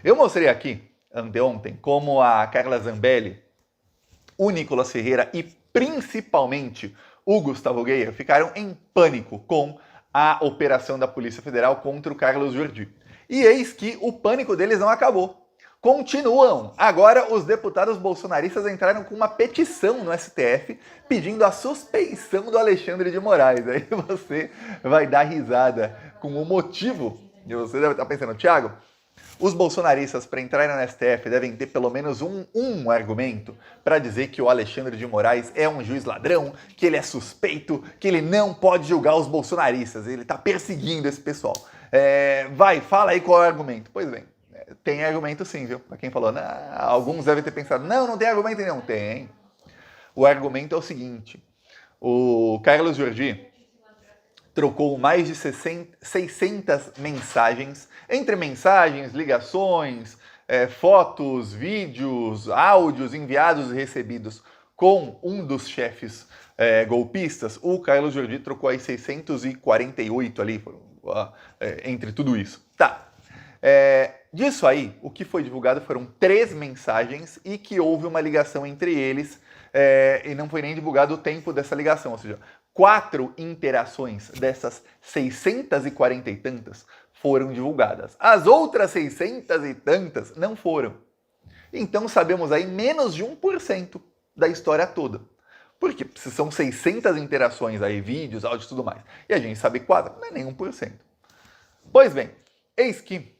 Eu mostrei aqui, anteontem, como a Carla Zambelli, o Nicolas Ferreira e principalmente o Gustavo Geyer ficaram em pânico com a operação da Polícia Federal contra o Carlos Jordi. E eis que o pânico deles não acabou. Continuam. Agora os deputados bolsonaristas entraram com uma petição no STF pedindo a suspeição do Alexandre de Moraes. Aí você vai dar risada com o motivo. E você deve estar pensando, Thiago, os bolsonaristas, para entrarem no STF, devem ter pelo menos um argumento para dizer que o Alexandre de Moraes é um juiz ladrão, que ele é suspeito, que ele não pode julgar os bolsonaristas, ele está perseguindo esse pessoal. Vai, fala aí qual é o argumento. Pois bem, tem argumento sim, viu? Para quem falou, alguns devem ter pensado, não tem argumento não. Tem. O argumento é o seguinte, o Carlos Jordi trocou mais de 600 mensagens, entre mensagens, ligações, fotos, vídeos, áudios enviados e recebidos com um dos chefes golpistas. O Carlos Jordi trocou aí 648 ali, entre tudo isso. Tá. Disso aí, o que foi divulgado foram 3 mensagens e que houve uma ligação entre eles e não foi nem divulgado o tempo dessa ligação, ou seja, 4 interações dessas 640 e tantas foram divulgadas. As outras 600 e tantas não foram. Então sabemos aí menos de 1% da história toda. Porque se são 600 interações aí, vídeos, áudios e tudo mais, e a gente sabe 4, não é nem 1%. Pois bem, eis que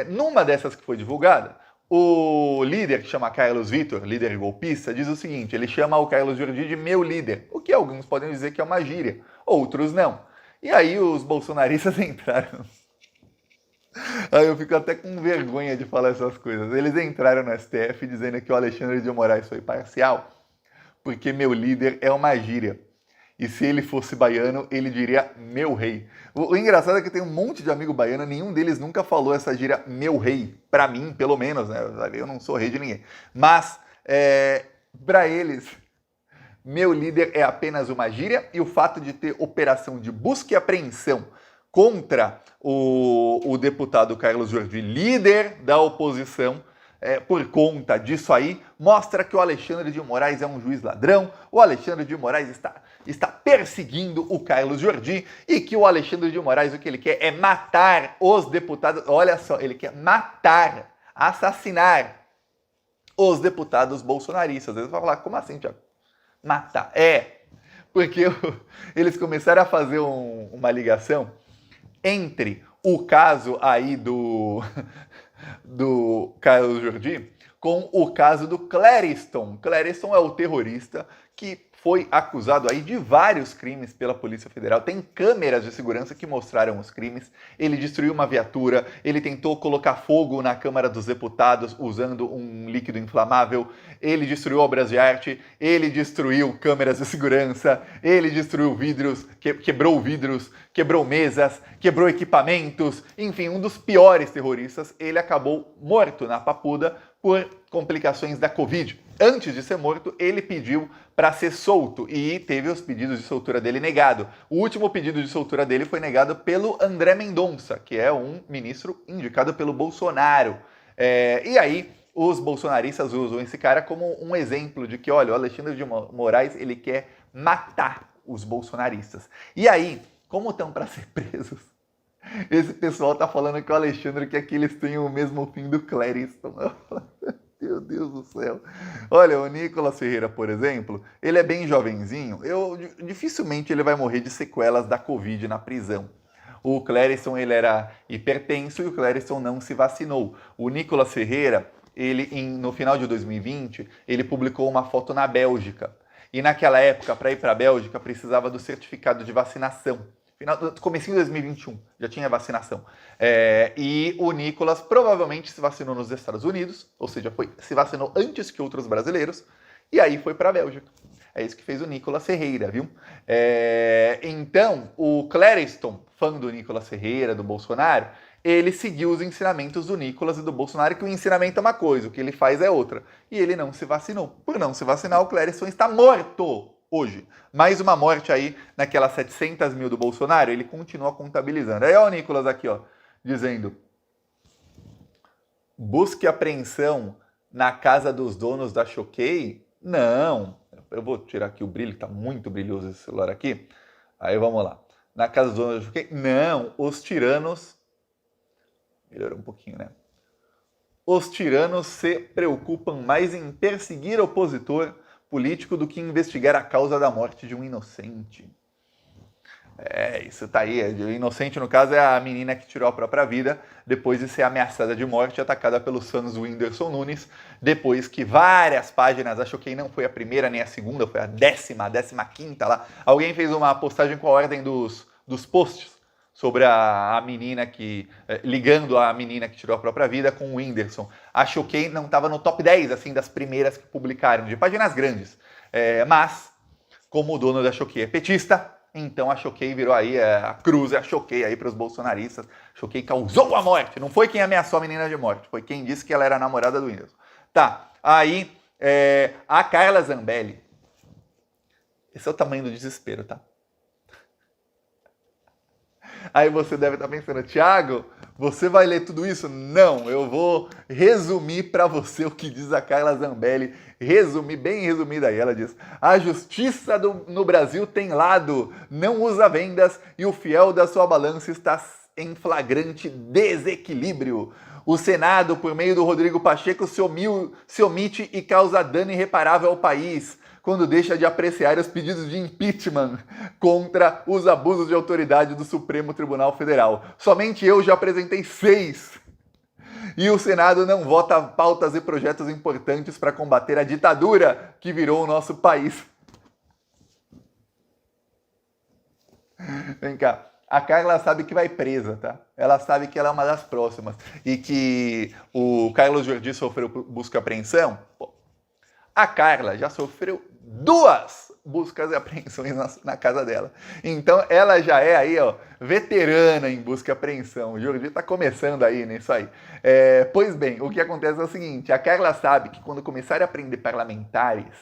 numa dessas que foi divulgada, o líder, que chama Carlos Vitor, líder golpista, diz o seguinte, ele chama o Carlos Jordi de meu líder, o que alguns podem dizer que é uma gíria, outros não. E aí os bolsonaristas entraram. Aí eu fico até com vergonha de falar essas coisas. Eles entraram no STF dizendo que o Alexandre de Moraes foi parcial, porque meu líder é uma gíria. E se ele fosse baiano, ele diria meu rei. O engraçado é que tem um monte de amigo baiano, nenhum deles nunca falou essa gíria meu rei. Pra mim, pelo menos, né? Eu não sou rei de ninguém. Mas, pra eles, meu líder é apenas uma gíria e o fato de ter operação de busca e apreensão contra o deputado Carlos Jordi, líder da oposição, por conta disso aí, mostra que o Alexandre de Moraes é um juiz ladrão, o Alexandre de Moraes está perseguindo o Carlos Jordi e que o Alexandre de Moraes o que ele quer é matar os deputados, olha só, ele quer matar, assassinar os deputados bolsonaristas. Eles vão falar, como assim, Thiago? Matar? Porque eles começaram a fazer uma ligação entre o caso aí do Carlos Jordi com o caso do Clériston. Clériston é o terrorista que foi acusado aí de vários crimes pela Polícia Federal. Tem câmeras de segurança que mostraram os crimes. Ele destruiu uma viatura, ele tentou colocar fogo na Câmara dos Deputados usando um líquido inflamável, ele destruiu obras de arte, ele destruiu câmeras de segurança, ele destruiu vidros, quebrou vidros, quebrou mesas, quebrou equipamentos, enfim, um dos piores terroristas. Ele acabou morto na Papuda por complicações da Covid. Antes de ser morto, ele pediu para ser solto e teve os pedidos de soltura dele negado. O último pedido de soltura dele foi negado pelo André Mendonça, que é um ministro indicado pelo Bolsonaro. E aí, os bolsonaristas usam esse cara como um exemplo de que, olha, o Alexandre de Moraes, ele quer matar os bolsonaristas. E aí, como estão para ser presos? Esse pessoal tá falando que o Alexandre quer que eles tenham o mesmo fim do Clériston. Meu Deus do céu. Olha, o Nicolas Ferreira, por exemplo, ele é bem jovenzinho. Dificilmente ele vai morrer de sequelas da Covid na prisão. O Clériston, ele era hipertenso e o Clériston não se vacinou. O Nicolas Ferreira, no final de 2020, ele publicou uma foto na Bélgica. E naquela época, para ir para a Bélgica, precisava do certificado de vacinação. Comecinho de 2021, já tinha vacinação. E o Nicolas provavelmente se vacinou nos Estados Unidos, ou seja, se vacinou antes que outros brasileiros, e aí foi para a Bélgica. É isso que fez o Nicolas Ferreira, viu? Então, o Clériston, fã do Nicolas Ferreira, do Bolsonaro, ele seguiu os ensinamentos do Nicolas e do Bolsonaro, que o ensinamento é uma coisa, o que ele faz é outra. E ele não se vacinou. Por não se vacinar, o Clériston está morto hoje. Mais uma morte aí naquelas 700 mil do Bolsonaro, ele continua contabilizando. Aí ó o Nicolas aqui, ó, dizendo: busca e apreensão na casa dos donos da Choquei? Não. Eu vou tirar aqui o brilho, está muito brilhoso esse celular aqui. Aí vamos lá. Na casa dos donos da Choquei? Não. Os tiranos... Melhorou um pouquinho, né? Os tiranos se preocupam mais em perseguir opositor político do que investigar a causa da morte de um inocente. Isso tá aí. O inocente, no caso, é a menina que tirou a própria vida depois de ser ameaçada de morte, atacada pelos fãs do Whindersson Nunes, depois que várias páginas, acho que não foi a primeira nem a segunda, foi a 15ª lá, alguém fez uma postagem com a ordem dos posts sobre a menina que... ligando a menina que tirou a própria vida com o Whindersson. A Choquei não estava no top 10, assim, das primeiras que publicaram, de páginas grandes. Mas, como o dono da Choquei é petista, então a Choquei virou aí, a cruz, a Choquei aí para os bolsonaristas. Choquei causou a morte. Não foi quem ameaçou a menina de morte, foi quem disse que ela era namorada do Whindersson. Tá, aí a Carla Zambelli. Esse é o tamanho do desespero, tá? Aí você deve estar pensando, Thiago, você vai ler tudo isso? Não, eu vou resumir para você o que diz a Carla Zambelli. Resumir, bem resumida aí. Ela diz: a justiça no Brasil tem lado, não usa vendas e o fiel da sua balança está em flagrante desequilíbrio. O Senado, por meio do Rodrigo Pacheco, se omite e causa dano irreparável ao país quando deixa de apreciar os pedidos de impeachment contra os abusos de autoridade do Supremo Tribunal Federal. Somente eu já apresentei 6. E o Senado não vota pautas e projetos importantes para combater a ditadura que virou o nosso país. Vem cá. A Carla sabe que vai presa, tá? Ela sabe que ela é uma das próximas. E que o Carlos Jordi sofreu busca e apreensão. Pô, a Carla já sofreu 2 buscas e apreensões na casa dela. Então ela já é aí, ó, veterana em busca e apreensão. O Jordi tá começando aí nisso aí. Pois bem, o que acontece é o seguinte: a Carla sabe que quando começarem a prender parlamentares,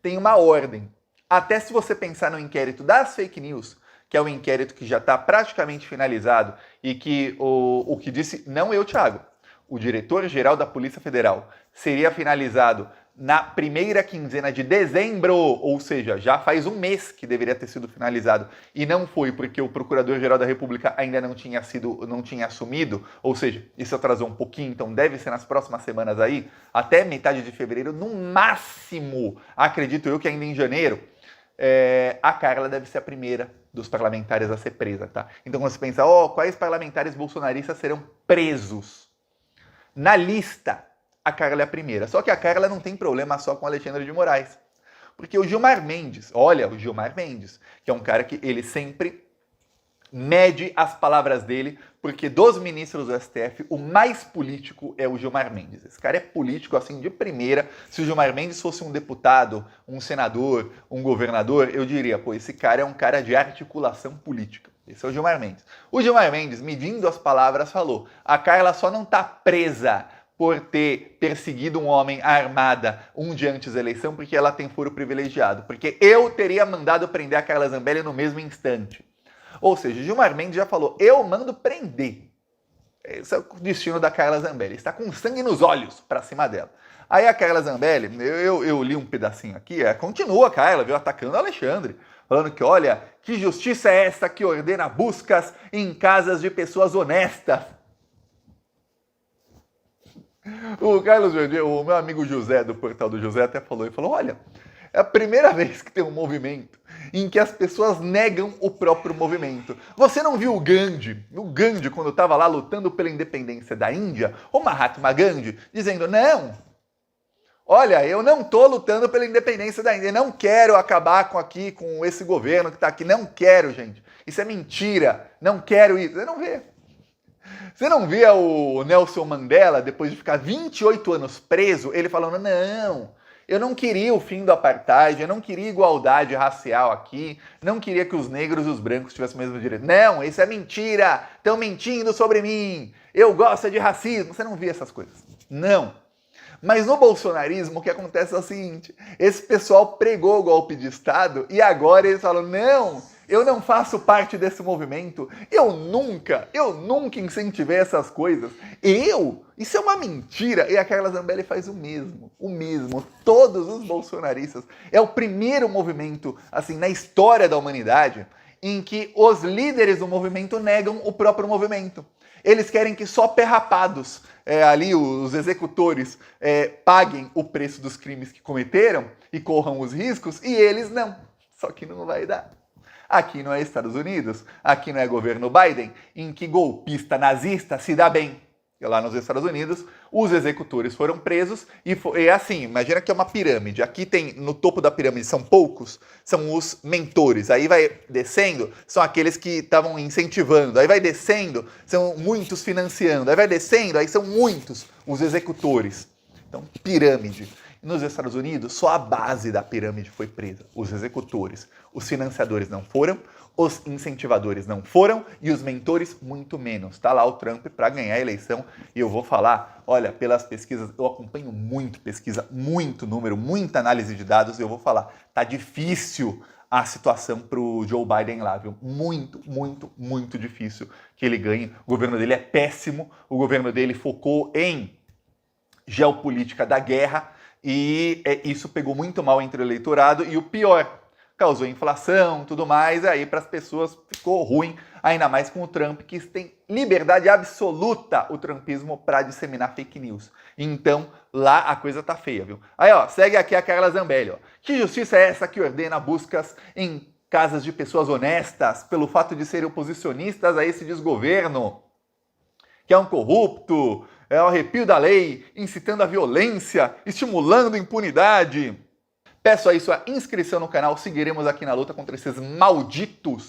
tem uma ordem. Até se você pensar no inquérito das fake news, que é um inquérito que já está praticamente finalizado e que o que disse, não eu, Thiago, o diretor-geral da Polícia Federal, seria finalizado na primeira quinzena de dezembro, ou seja, já faz um mês que deveria ter sido finalizado e não foi porque o Procurador-Geral da República ainda não tinha assumido, ou seja, isso atrasou um pouquinho, então deve ser nas próximas semanas aí, até metade de fevereiro, no máximo, acredito eu que ainda em janeiro, a Carla deve ser a primeira dos parlamentares a ser presa, tá? Então quando você pensa, quais parlamentares bolsonaristas serão presos? Na lista, a Carla é a primeira. Só que a Carla não tem problema só com Alexandre de Moraes. Porque o Gilmar Mendes, que é um cara que ele sempre mede as palavras dele, porque dos ministros do STF, o mais político é o Gilmar Mendes. Esse cara é político, assim, de primeira. Se o Gilmar Mendes fosse um deputado, um senador, um governador, eu diria, pô, esse cara é um cara de articulação política. Esse é o Gilmar Mendes. O Gilmar Mendes, medindo as palavras, falou: a Carla só não tá presa por ter perseguido um homem armada um dia antes da eleição, porque ela tem foro privilegiado. Porque eu teria mandado prender a Carla Zambelli no mesmo instante. Ou seja, Gilmar Mendes já falou: eu mando prender. Esse é o destino da Carla Zambelli. Está com sangue nos olhos para cima dela. Aí a Carla Zambelli, eu li um pedacinho aqui, continua a Carla, viu, atacando o Alexandre. Falando que, olha, que justiça é essa que ordena buscas em casas de pessoas honestas? O Carlos Jordi, o meu amigo José, do Portal do José, até falou, olha, é a primeira vez que tem um movimento em que as pessoas negam o próprio movimento. Você não viu o Gandhi, quando estava lá lutando pela independência da Índia, o Mahatma Gandhi, dizendo, não, olha, eu não estou lutando pela independência da Índia, não quero acabar com esse governo que está aqui, não quero, gente, isso é mentira, não quero isso, você não vê. Você não via o Nelson Mandela, depois de ficar 28 anos preso, ele falando, não, eu não queria o fim do apartheid, eu não queria igualdade racial aqui, não queria que os negros e os brancos tivessem o mesmo direito. Não, isso é mentira, estão mentindo sobre mim, eu gosto de racismo. Você não via essas coisas. Não. Mas no bolsonarismo o que acontece é o seguinte, esse pessoal pregou o golpe de Estado e agora eles falam, não, eu não faço parte desse movimento, eu nunca incentivei essas coisas. Isso é uma mentira. E a Carla Zambelli faz o mesmo. Todos os bolsonaristas. É o primeiro movimento, assim, na história da humanidade, em que os líderes do movimento negam o próprio movimento. Eles querem que só perrapados, ali os executores, paguem o preço dos crimes que cometeram e corram os riscos, e eles não. Só que não vai dar. Aqui não é Estados Unidos, aqui não é governo Biden, em que golpista nazista se dá bem. E lá nos Estados Unidos, os executores foram presos e assim, imagina que é uma pirâmide. Aqui tem, no topo da pirâmide são poucos, são os mentores. Aí vai descendo, são aqueles que estavam incentivando. Aí vai descendo, são muitos financiando. Aí vai descendo, aí são muitos os executores. Então, pirâmide. Nos Estados Unidos, só a base da pirâmide foi presa. Os executores, os financiadores não foram, os incentivadores não foram e os mentores muito menos. Tá lá o Trump para ganhar a eleição e eu vou falar, olha, pelas pesquisas, eu acompanho muito pesquisa, muito número, muita análise de dados e eu vou falar, tá difícil a situação pro Joe Biden lá, viu? Muito difícil que ele ganhe. O governo dele é péssimo, o governo dele focou em geopolítica da guerra, e isso pegou muito mal entre o eleitorado, e o pior, causou inflação, tudo mais, aí para as pessoas ficou ruim, ainda mais com o Trump, que tem liberdade absoluta, o trumpismo, para disseminar fake news. Então, lá a coisa tá feia, viu? Aí, ó, segue aqui a Carla Zambelli, ó. Que justiça é essa que ordena buscas em casas de pessoas honestas, pelo fato de serem oposicionistas a esse desgoverno, que é um corrupto, é o arrepio da lei, incitando a violência, estimulando impunidade. Peço aí sua inscrição no canal, seguiremos aqui na luta contra esses malditos